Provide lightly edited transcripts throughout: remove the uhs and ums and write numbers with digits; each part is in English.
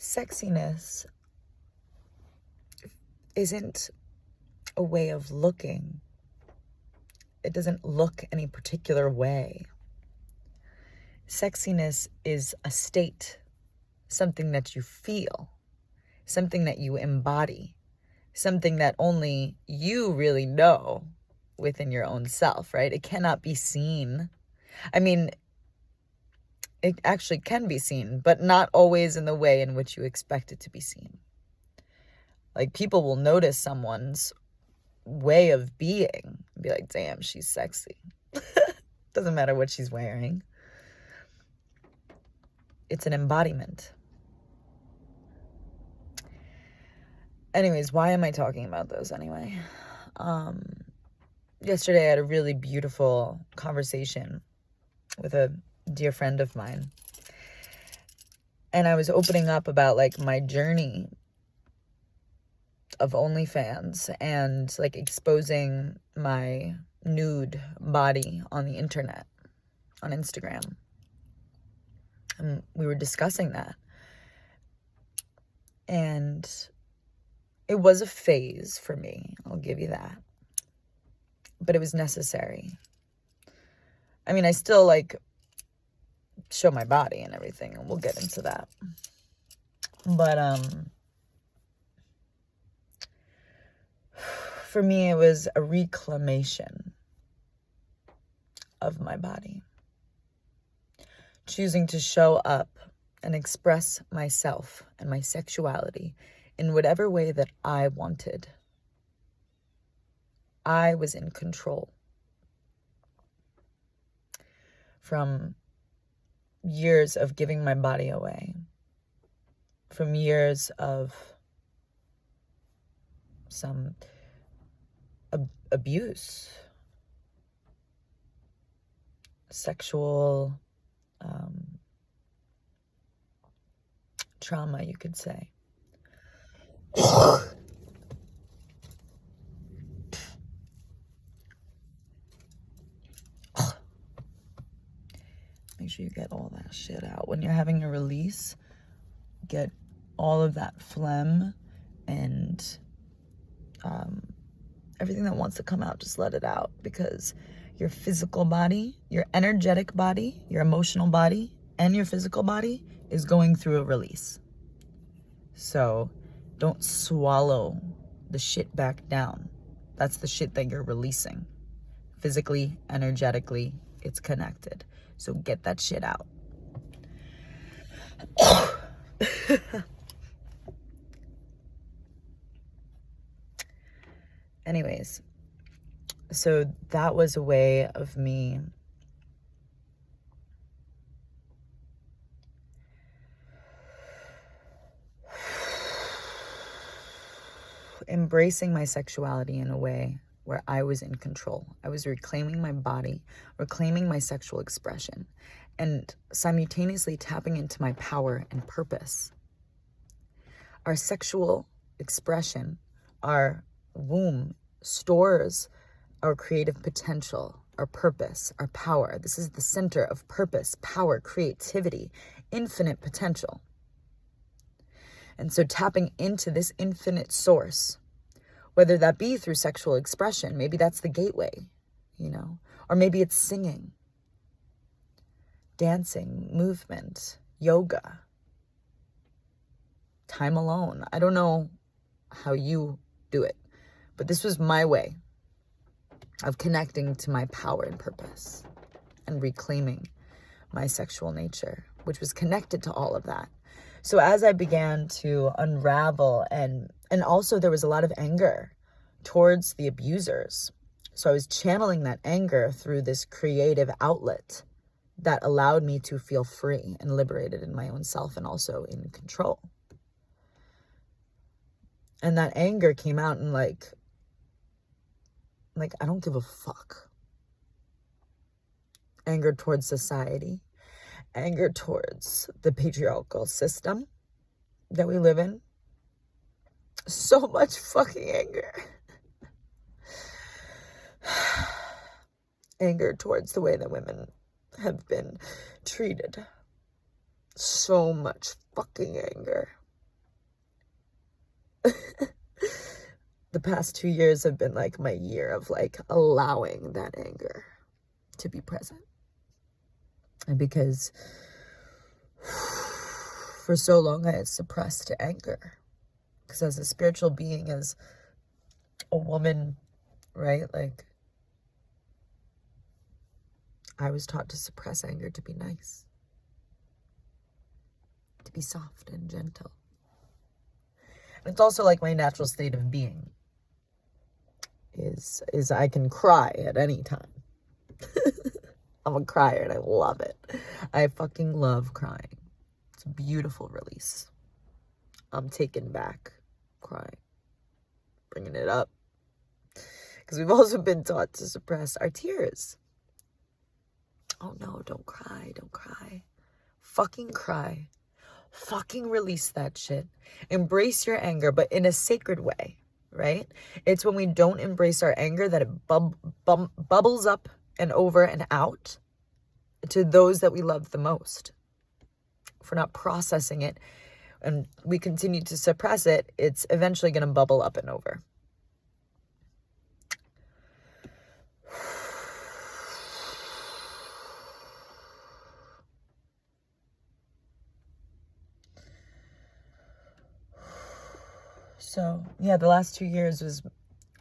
sexiness isn't a way of looking. It doesn't look any particular way. Sexiness is a state, something that you feel, something that you embody, something that only you really know within your own self, right? It cannot be seen. I mean, it actually can be seen, but not always in the way in which you expect it to be seen. Like, people will notice someone's way of being and be like, damn, she's sexy. Doesn't matter what she's wearing. It's an embodiment. Anyways, why am I talking about those anyway? Yesterday I had a really beautiful conversation with a dear friend of mine. And I was opening up about like my journey of OnlyFans and like exposing my nude body on the internet, on Instagram. And we were discussing that. And it was a phase for me, I'll give you that. But it was necessary. I mean, I still like show my body and everything, and we'll get into that. But for me, it was a reclamation of my body. Choosing to show up and express myself and my sexuality in whatever way that I wanted. I was in control. From years of giving my body away, from years of some abuse, sexual trauma, you could say. Make sure you get all that shit out. When you're having a release, get all of that phlegm and everything that wants to come out, just let it out. Because your physical body, your energetic body, your emotional body, and your physical body is going through a release. So don't swallow the shit back down. That's the shit that you're releasing. Physically, energetically, it's connected. So get that shit out. Anyways, so that was a way of me embracing my sexuality in a way where I was in control. I was reclaiming my body, reclaiming my sexual expression, and simultaneously tapping into my power and purpose. Our sexual expression, our womb, stores our creative potential, our purpose, our power. This is the center of purpose, power, creativity, infinite potential. And so tapping into this infinite source, whether that be through sexual expression, maybe that's the gateway, or maybe it's singing, dancing, movement, yoga, time alone. I don't know how you do it, but this was my way of connecting to my power and purpose and reclaiming my sexual nature, which was connected to all of that. So as I began to unravel, and also there was a lot of anger towards the abusers. So I was channeling that anger through this creative outlet that allowed me to feel free and liberated in my own self and also in control. And that anger came out in like I don't give a fuck. Anger towards society, anger towards the patriarchal system that we live in. So much fucking anger. Anger towards the way that women have been treated. So much fucking anger. The past 2 years have been like my year of like allowing that anger to be present. And because for so long I had suppressed anger. Because as a spiritual being, as a woman, right? Like, I was taught to suppress anger to be nice, to be soft and gentle. And it's also like my natural state of being is I can cry at any time. I'm a crier and I love it. I fucking love crying. It's a beautiful release. I'm taken back crying, bringing it up. Because we've also been taught to suppress our tears. Oh no, don't cry, don't cry. Fucking cry. Fucking release that shit. Embrace your anger, but in a sacred way, right? It's when we don't embrace our anger that it bubbles up and over and out to those that we love the most. If we're not processing it and we continue to suppress it, it's eventually going to bubble up and over. So, yeah, the last 2 years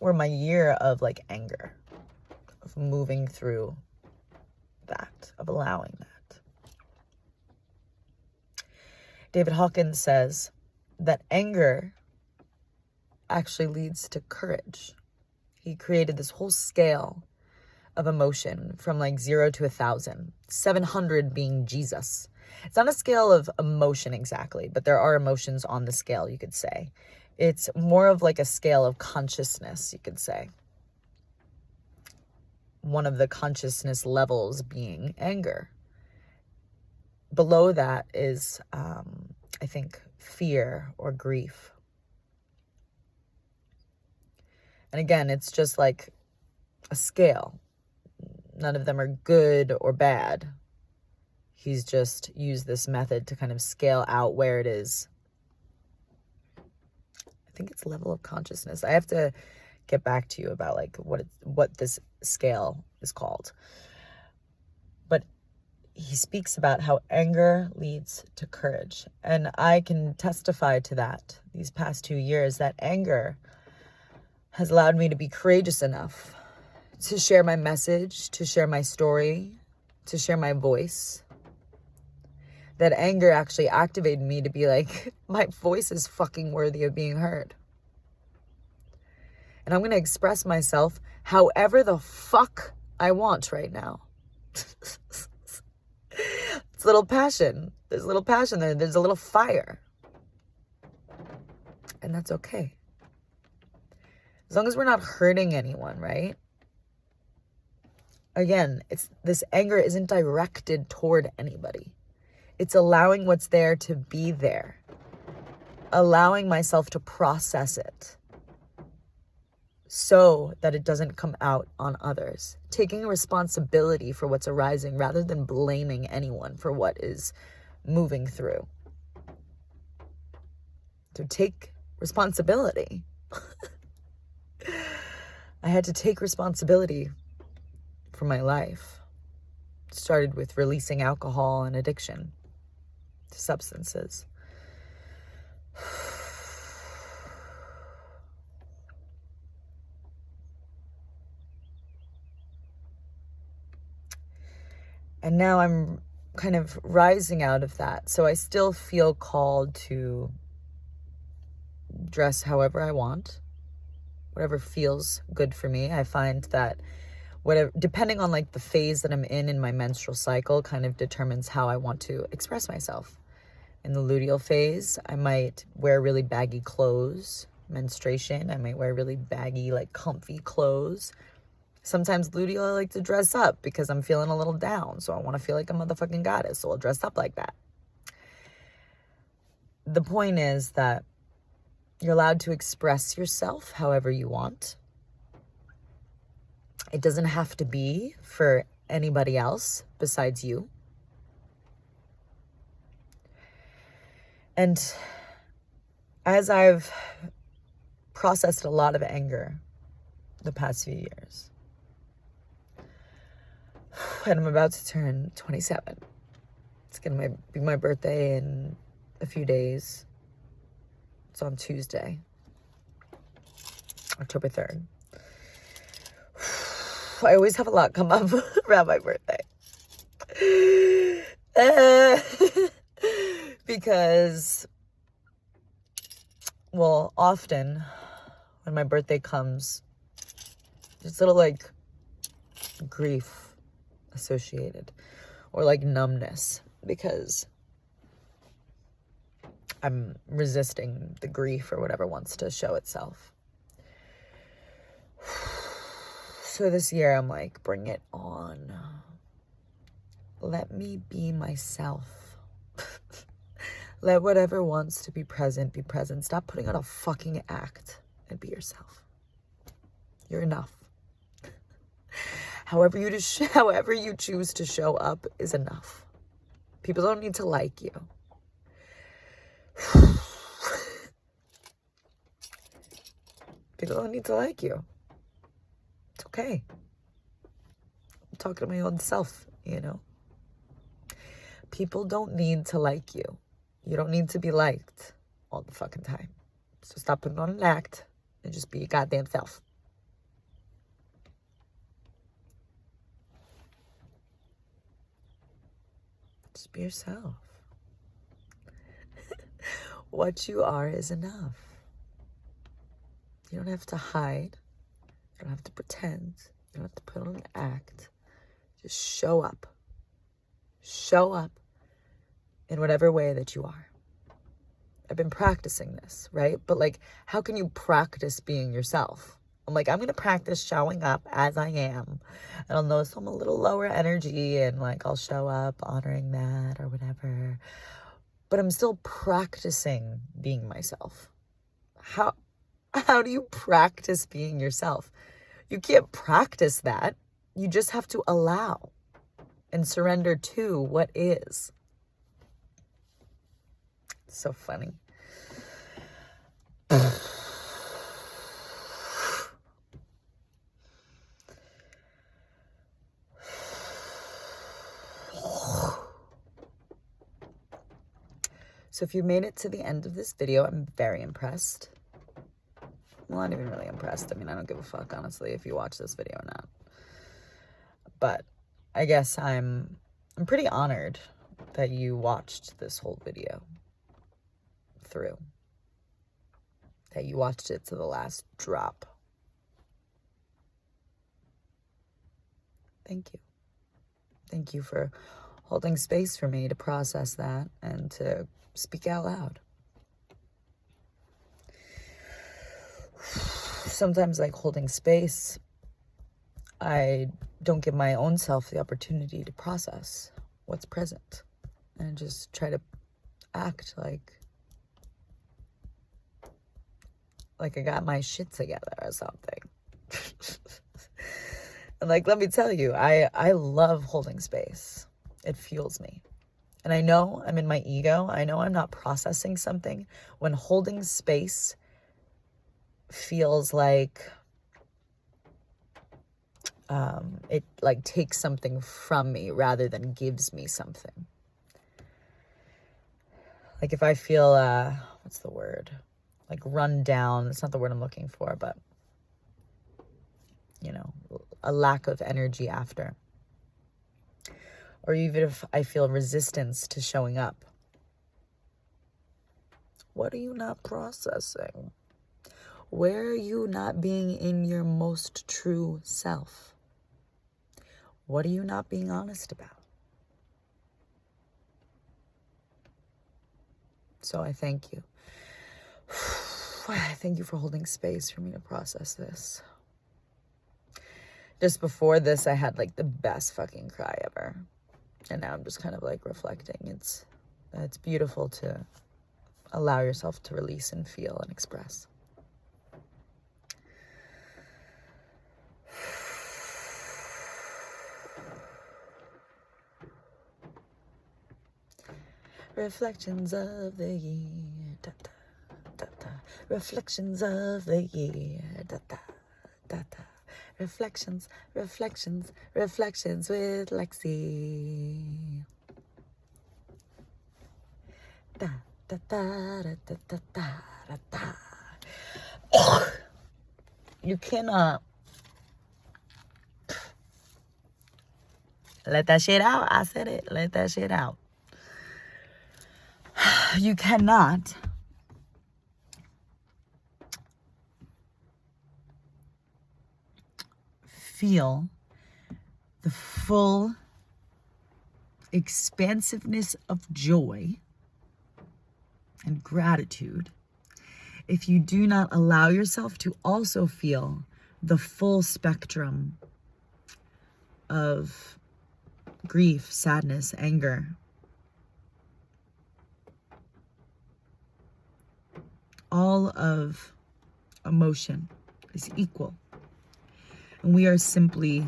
were my year of like anger, of moving through that, of allowing that. David Hawkins says that anger actually leads to courage. He created this whole scale of emotion from like 0 to 1,000, 700 being Jesus. It's not a scale of emotion exactly, but there are emotions on the scale, you could say. It's more of like a scale of consciousness, you could say. One of the consciousness levels being anger. Below that is, I think, fear or grief. And again, it's just like a scale. None of them are good or bad. He's just used this method to kind of scale out where it is. I think it's level of consciousness. I have to get back to you about like what this scale is called. But he speaks about how anger leads to courage. And I can testify to that these past 2 years, that anger has allowed me to be courageous enough to share my message, to share my story, to share my voice. That anger actually activated me to be like, my voice is fucking worthy of being heard. And I'm going to express myself however the fuck I want right now. It's a little passion. There's a little passion there. There's a little fire. And that's okay. As long as we're not hurting anyone, right? Again, this anger isn't directed toward anybody. It's allowing what's there to be there. Allowing myself to process it so that it doesn't come out on others. Taking responsibility for what's arising rather than blaming anyone for what is moving through. So take responsibility. I had to take responsibility for my life. It started with releasing alcohol and addiction to substances. And now I'm kind of rising out of that. So I still feel called to dress however I want, whatever feels good for me. I find that whatever, depending on like the phase that I'm in my menstrual cycle, kind of determines how I want to express myself. In the luteal phase, I might wear really baggy clothes. Menstruation, I might wear really baggy, like comfy clothes. Sometimes luteal, I like to dress up because I'm feeling a little down. So I want to feel like a motherfucking goddess. So I'll dress up like that. The point is that you're allowed to express yourself however you want. It doesn't have to be for anybody else besides you. And as I've processed a lot of anger the past few years. And I'm about to turn 27. It's going to be my birthday in a few days. It's on Tuesday, October 3rd. I always have a lot come up around my birthday. Because, well, often when my birthday comes, there's little like grief associated or like numbness because I'm resisting the grief or whatever wants to show itself. So this year I'm like, bring it on. Let me be myself. Let whatever wants to be present be present. Stop putting on a fucking act and be yourself. You're enough. However you choose to show up is enough. People don't need to like you. People don't need to like you. It's okay. I'm talking to my own self, you know. People don't need to like you. You don't need to be liked all the fucking time. So stop putting on an act and just be your goddamn self. Just be yourself. What you are is enough. You don't have to hide. You don't have to pretend. You don't have to put on an act. Just show up. Show up in whatever way that you are. I've been practicing this, right? But like, how can you practice being yourself? I'm like, I'm going to practice showing up as I am. And I'll notice I'm a little lower energy and like I'll show up honoring that or whatever. But I'm still practicing being myself. How do you practice being yourself? You can't practice that. You just have to allow and surrender to what is. It's so funny. So if you made it to the end of this video, I'm very impressed. Well, not even really impressed. I mean, I don't give a fuck, honestly, if you watch this video or not. But I guess I'm pretty honored that you watched this whole video through. That you watched it to the last drop. Thank you. Thank you for holding space for me to process that and to speak out loud. Sometimes, like holding space, I don't give my own self the opportunity to process what's present and just try to act like I got my shit together or something. And like, let me tell you, I love holding space. It fuels me. And I know I'm in my ego. I know I'm not processing something. When holding space feels like it like takes something from me rather than gives me something. Like if I feel, what's the word? Like run down. It's not the word I'm looking for, but you know, a lack of energy after. Or even if I feel resistance to showing up. What are you not processing? Where are you not being in your most true self? What are you not being honest about? So I thank you. I thank you for holding space for me to process this. Just before this, I had like the best fucking cry ever. And now I'm just kind of like reflecting. It's beautiful to allow yourself to release and feel and express. Reflections of the year. Da, da, da, da. reflections of the year. Da, da, da, da. Reflections, reflections, reflections with Lexi. Da, da, da, da, da, da, da, da. You cannot let that shit out. I said it. Let that shit out. You cannot feel the full expansiveness of joy and gratitude if you do not allow yourself to also feel the full spectrum of grief, sadness, anger. All of emotion is equal. And we are simply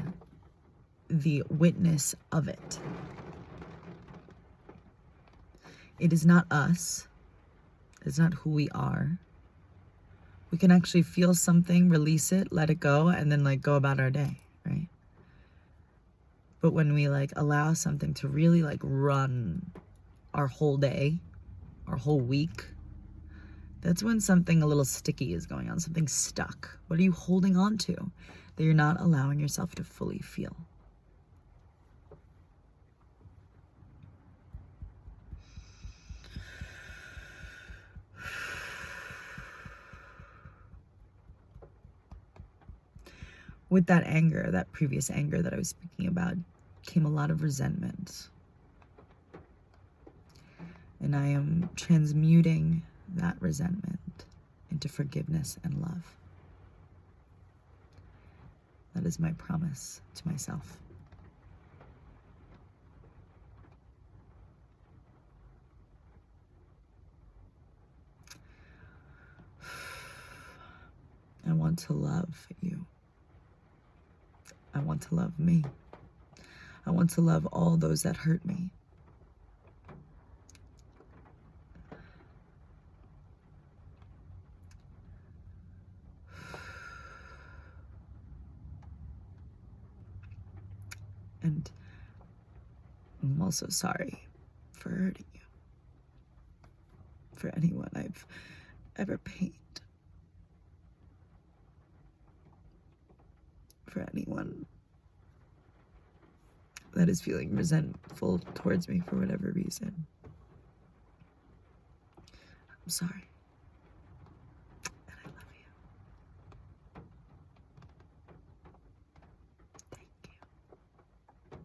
the witness of it. It is not us. It's not who we are. We can actually feel something, release it, let it go, and then go about our day, right? But when we allow something to really run our whole day, our whole week, that's when something a little sticky is going on, something stuck. What are you holding on to that you're not allowing yourself to fully feel? With that anger, that previous anger that I was speaking about, came a lot of resentment. And I am transmuting that resentment into forgiveness and love. That is my promise to myself. I want to love you. I want to love me. I want to love all those that hurt me. And I'm also sorry for hurting you. For anyone I've ever pained. For anyone that is feeling resentful towards me for whatever reason. I'm sorry. And I love you. Thank you.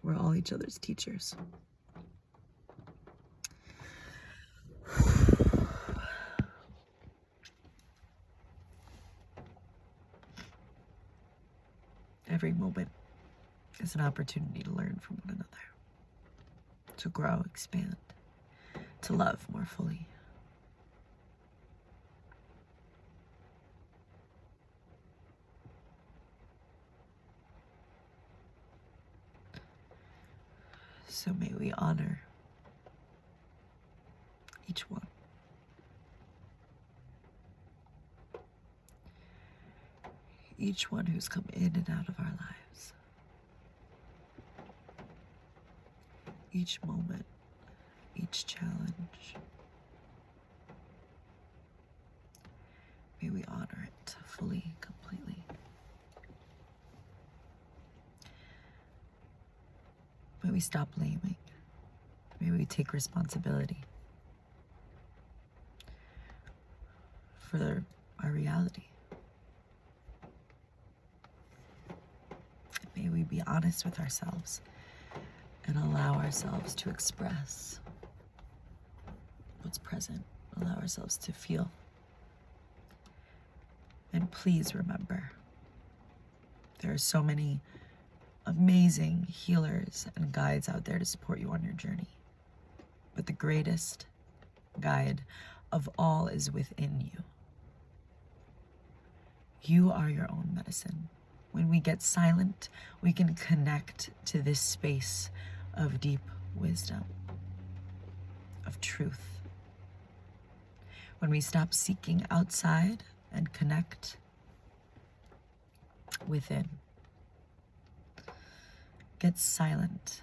We're all each other's teachers. Every moment is an opportunity to learn from one another, to grow, expand, to love more fully. So may we honor each one. Each one who's come in and out of our lives. Each moment, each challenge. May we honor it fully, completely. May we stop blaming. May we take responsibility for our reality. May we be honest with ourselves and allow ourselves to express what's present, allow ourselves to feel. And please remember, there are so many amazing healers and guides out there to support you on your journey. But the greatest guide of all is within you. You are your own medicine. When we get silent, we can connect to this space of deep wisdom, of truth, when we stop seeking outside and connect within. Get silent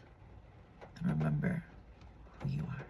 and remember who you are.